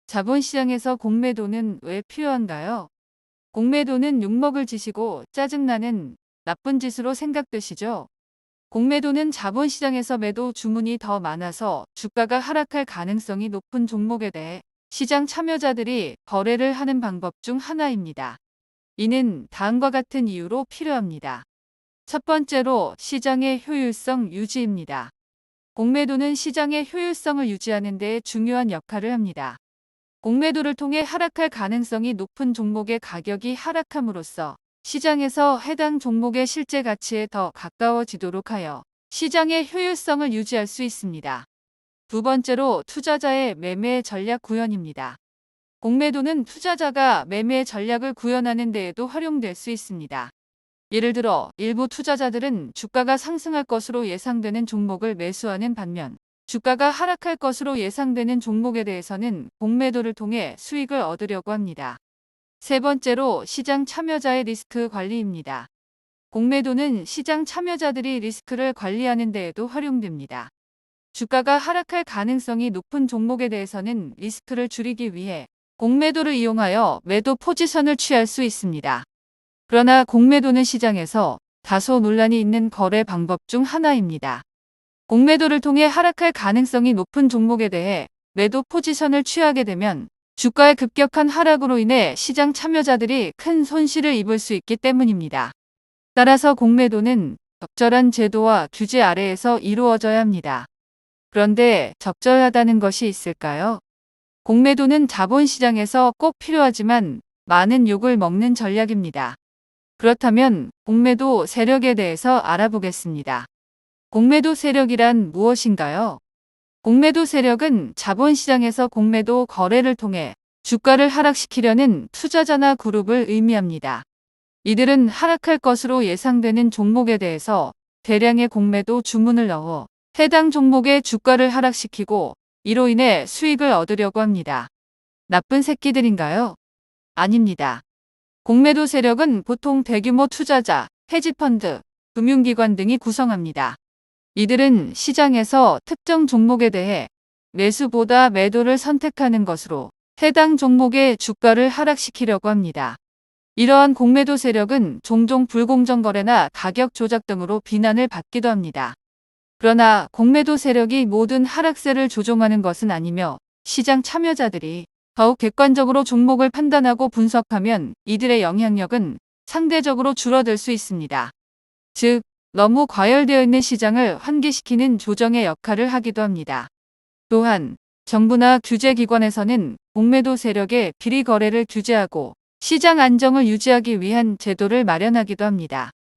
자본시장에서 공매도는 왜 필요한가요? 공매도는 욕먹을 짓이고 짜증나는 나쁜 짓으로 생각되시죠? 공매도는 자본시장에서 매도 주문이 더 많아서 주가가 하락할 가능성이 높은 종목에 대해 시장 참여자들이 거래를 하는 방법 중 하나입니다. 이는 다음과 같은 이유로 필요합니다. 첫 번째로 시장의 효율성 유지입니다. 공매도는 시장의 효율성을 유지하는 데 중요한 역할을 합니다. 공매도를 통해 하락할 가능성이 높은 종목의 가격이 하락함으로써 시장에서 해당 종목의 실제 가치에 더 가까워지도록 하여 시장의 효율성을 유지할 수 있습니다. 두 번째로 투자자의 매매 전략 구현입니다. 공매도는 투자자가 매매 전략을 구현하는 데에도 활용될 수 있습니다. 예를 들어 일부 투자자들은 주가가 상승할 것으로 예상되는 종목을 매수하는 반면 주가가 하락할 것으로 예상되는 종목에 대해서는 공매도를 통해 수익을 얻으려고 합니다. 세 번째로 시장 참여자의 리스크 관리입니다. 공매도는 시장 참여자들이 리스크를 관리하는 데에도 활용됩니다. 주가가 하락할 가능성이 높은 종목에 대해서는 리스크를 줄이기 위해 공매도를 이용하여 매도 포지션을 취할 수 있습니다. 그러나 공매도는 시장에서 다소 논란이 있는 거래 방법 중 하나입니다. 공매도를 통해 하락할 가능성이 높은 종목에 대해 매도 포지션을 취하게 되면 주가의 급격한 하락으로 인해 시장 참여자들이 큰 손실을 입을 수 있기 때문입니다. 따라서 공매도는 적절한 제도와 규제 아래에서 이루어져야 합니다. 그런데 적절하다는 것이 있을까요? 공매도는 자본시장에서 꼭 필요하지만 많은 욕을 먹는 전략입니다. 그렇다면 공매도 세력에 대해서 알아보겠습니다. 공매도 세력이란 무엇인가요? 공매도 세력은 자본시장에서 공매도 거래를 통해 주가를 하락시키려는 투자자나 그룹을 의미합니다. 이들은 하락할 것으로 예상되는 종목에 대해서 대량의 공매도 주문을 넣어 해당 종목의 주가를 하락시키고 이로 인해 수익을 얻으려고 합니다. 나쁜 새끼들인가요? 아닙니다. 공매도 세력은 보통 대규모 투자자, 헤지펀드, 금융기관 등이 구성합니다. 이들은 시장에서 특정 종목에 대해 매수보다 매도를 선택하는 것으로 해당 종목의 주가를 하락시키려고 합니다. 이러한 공매도 세력은 종종 불공정 거래나 가격 조작 등으로 비난을 받기도 합니다. 그러나 공매도 세력이 모든 하락세를 조종하는 것은 아니며 시장 참여자들이 더욱 객관적으로 종목을 판단하고 분석하면 이들의 영향력은 상대적으로 줄어들 수 있습니다. 즉, 너무 과열되어 있는 시장을 환기시키는 조정의 역할을 하기도 합니다. 또한 정부나 규제기관에서는 공매도 세력의 비리 거래를 규제하고 시장 안정을 유지하기 위한 제도를 마련하기도 합니다.